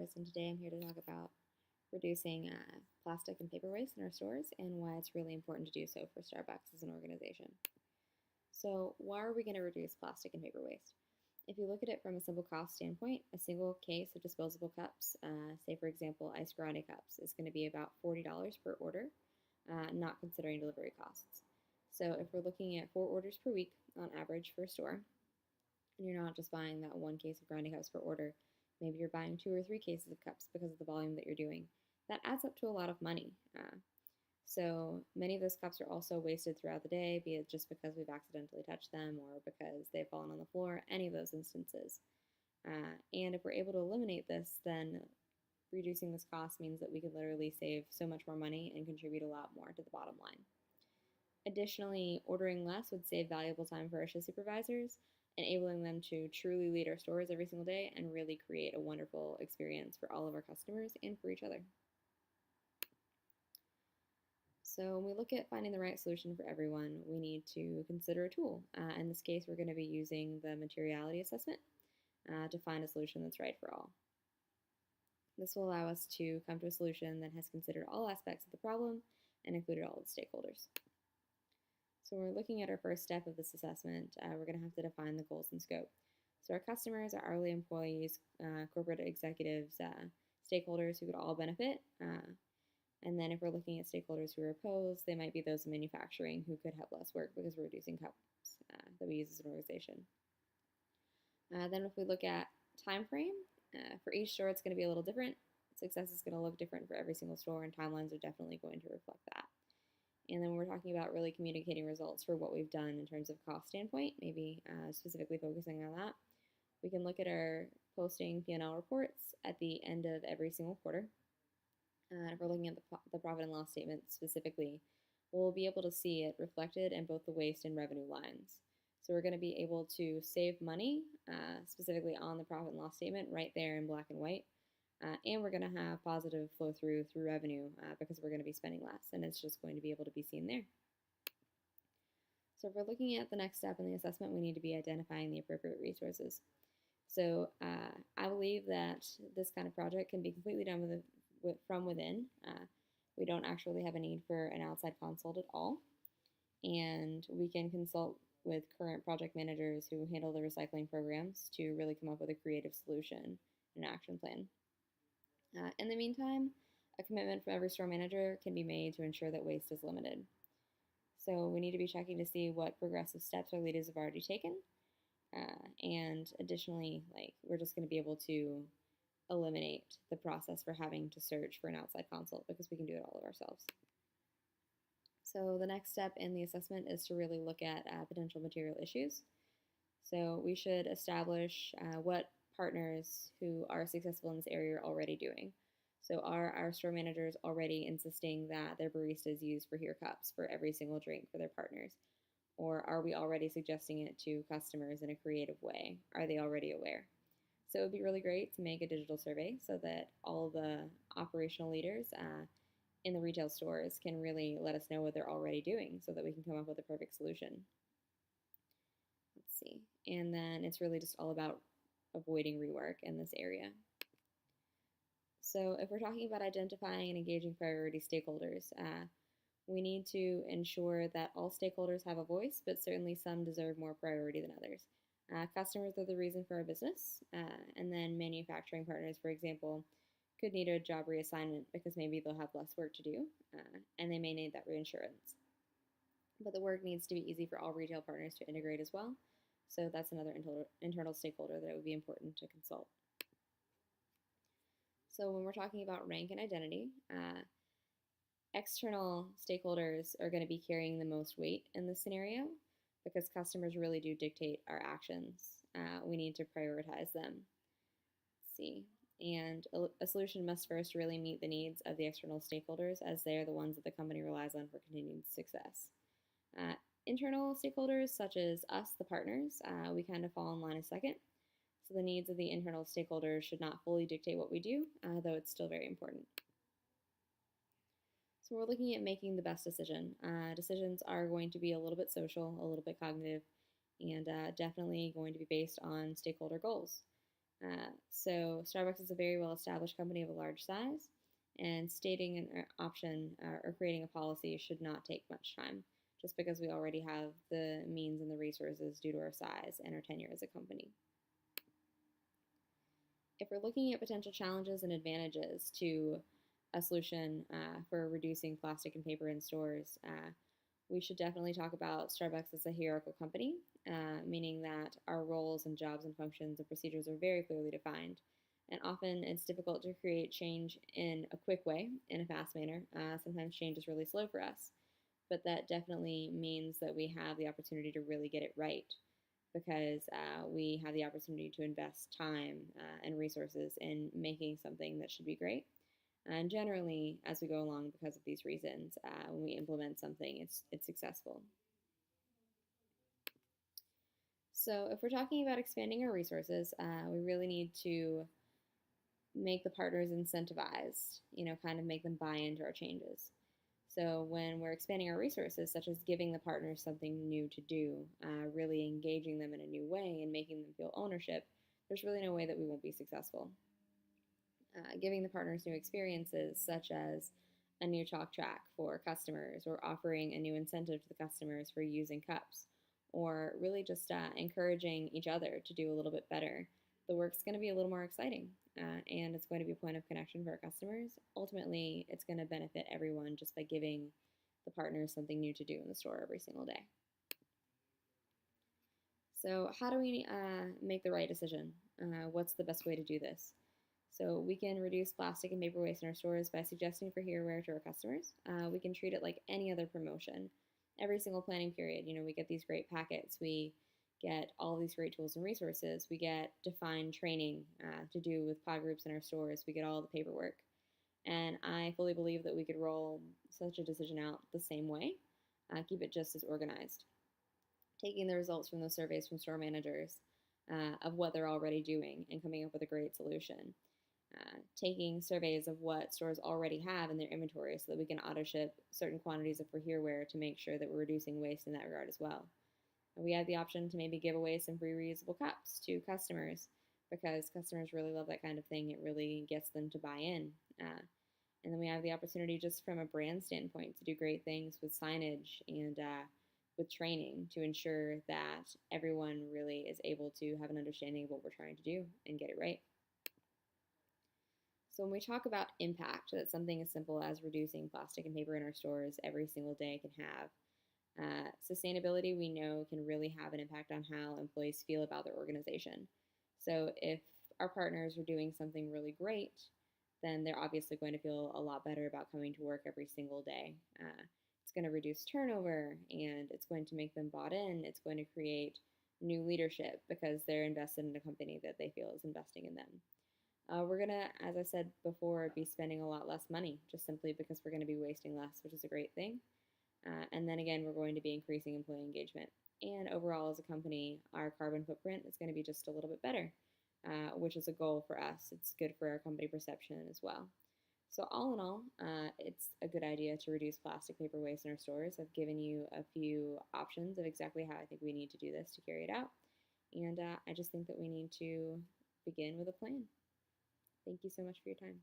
Spires, and today I'm here to talk about reducing plastic and paper waste in our stores and why it's really important to do so for Starbucks as an organization. So, why are we going to reduce plastic and paper waste? If you look at it from a simple cost standpoint, a single case of disposable cups, say for example, iced grande cups, is going to be about $40 per order, not considering delivery costs. So, if we're looking at 4 orders per week on average for a store, and you're not just buying that one case of grinding cups per order, maybe you're buying 2 or 3 cases of cups because of the volume that you're doing. That adds up to a lot of money. So many of those cups are also wasted throughout the day, be it just because we've accidentally touched them or because they've fallen on the floor, any of those instances. And if we're able to eliminate this, then reducing this cost means that we can literally save so much more money and contribute a lot more to the bottom line. Additionally, ordering less would save valuable time for our shift supervisors, enabling them to truly lead our stores every single day and really create a wonderful experience for all of our customers and for each other. So when we look at finding the right solution for everyone, we need to consider a tool. In this case, we're going to be using the materiality assessment to find a solution that's right for all. This will allow us to come to a solution that has considered all aspects of the problem and included all of the stakeholders. So when we're looking at our first step of this assessment, we're going to have to define the goals and scope. So our customers, our hourly employees, corporate executives, stakeholders who could all benefit. And then if we're looking at stakeholders who are opposed, they might be those in manufacturing who could have less work because we're reducing cups that we use as an organization. Then if we look at time frame, for each store it's going to be a little different. Success is going to look different for every single store, and timelines are definitely going to reflect that. And then we're talking about really communicating results for what we've done in terms of cost standpoint, maybe specifically focusing on that. We can look at our posting P&L reports at the end of every single quarter. If we're looking at the profit and loss statement specifically, we'll be able to see it reflected in both the waste and revenue lines. So we're going to be able to save money, specifically on the profit and loss statement right there in black and white. And we're going to have positive flow through revenue because we're going to be spending less, and it's just going to be able to be seen there. So if we're looking at the next step in the assessment, we need to be identifying the appropriate resources. So I believe that this kind of project can be completely done from within. We don't actually have a need for an outside consult at all, and we can consult with current project managers who handle the recycling programs to really come up with a creative solution and action plan. In the meantime, a commitment from every store manager can be made to ensure that waste is limited. So we need to be checking to see what progressive steps our leaders have already taken. And additionally, we're just going to be able to eliminate the process for having to search for an outside consult because we can do it all of ourselves. So the next step in the assessment is to really look at potential material issues. So we should establish what partners who are successful in this area are already doing. So are our store managers already insisting that their baristas use for here cups for every single drink for their partners? Or are we already suggesting it to customers in a creative way? Are they already aware? So it would be really great to make a digital survey so that all the operational leaders in the retail stores can really let us know what they're already doing so that we can come up with a perfect solution. Let's see. And then it's really just all about avoiding rework in this area. So if we're talking about identifying and engaging priority stakeholders, we need to ensure that all stakeholders have a voice, but certainly some deserve more priority than others. Customers are the reason for our business, and then manufacturing partners, for example, could need a job reassignment because maybe they'll have less work to do, and they may need that reinsurance. But the work needs to be easy for all retail partners to integrate as well. So that's another internal stakeholder that it would be important to consult. So when we're talking about rank and identity, external stakeholders are going to be carrying the most weight in this scenario because customers really do dictate our actions. We need to prioritize them. Let's see. And a solution must first really meet the needs of the external stakeholders as they are the ones that the company relies on for continued success. Internal stakeholders, such as us, the partners, we kind of fall in line a second. So the needs of the internal stakeholders should not fully dictate what we do, though it's still very important. So we're looking at making the best decision. Decisions are going to be a little bit social, a little bit cognitive, and definitely going to be based on stakeholder goals. So Starbucks is a very well-established company of a large size, and stating an option or creating a policy should not take much time, just because we already have the means and the resources due to our size and our tenure as a company. If we're looking at potential challenges and advantages to a solution for reducing plastic and paper in stores, we should definitely talk about Starbucks as a hierarchical company, meaning that our roles and jobs and functions and procedures are very clearly defined. And often it's difficult to create change in a quick way, in a fast manner. Sometimes change is really slow for us, but that definitely means that we have the opportunity to really get it right because we have the opportunity to invest time and resources in making something that should be great. And generally, as we go along, because of these reasons, when we implement something, it's successful. So, if we're talking about expanding our resources, we really need to make the partners incentivized, kind of make them buy into our changes. So, when we're expanding our resources, such as giving the partners something new to do, really engaging them in a new way and making them feel ownership, there's really no way that we won't be successful. Giving the partners new experiences, such as a new talk track for customers, or offering a new incentive to the customers for using cups, or really just encouraging each other to do a little bit better. The work's going to be a little more exciting, and it's going to be a point of connection for our customers. Ultimately, it's going to benefit everyone just by giving the partners something new to do in the store every single day. So, how do we make the right decision? What's the best way to do this? So we can reduce plastic and paper waste in our stores by suggesting for Hereware to our customers. We can treat it like any other promotion. Every single planning period, we get these great packets. We get all these great tools and resources. We get defined training to do with pod groups in our stores. We get all the paperwork. And I fully believe that we could roll such a decision out the same way, keep it just as organized. Taking the results from those surveys from store managers of what they're already doing and coming up with a great solution. Taking surveys of what stores already have in their inventory so that we can auto ship certain quantities of Hereware to make sure that we're reducing waste in that regard as well. We have the option to maybe give away some free reusable cups to customers because customers really love that kind of thing. It really gets them to buy in. And then we have the opportunity just from a brand standpoint to do great things with signage and with training to ensure that everyone really is able to have an understanding of what we're trying to do and get it right. So when we talk about impact that something as simple as reducing plastic and paper in our stores every single day can have, sustainability we know can really have an impact on how employees feel about their organization. So if our partners are doing something really great, then they're obviously going to feel a lot better about coming to work every single day. It's going to reduce turnover and it's going to make them bought in. It's going to create new leadership because they're invested in a company that they feel is investing in them. We're going to, as I said before, be spending a lot less money just simply because we're going to be wasting less, which is a great thing. And then again, we're going to be increasing employee engagement. And overall, as a company, our carbon footprint is going to be just a little bit better, which is a goal for us. It's good for our company perception as well. So all in all, it's a good idea to reduce plastic paper waste in our stores. I've given you a few options of exactly how I think we need to do this to carry it out. And I just think that we need to begin with a plan. Thank you so much for your time.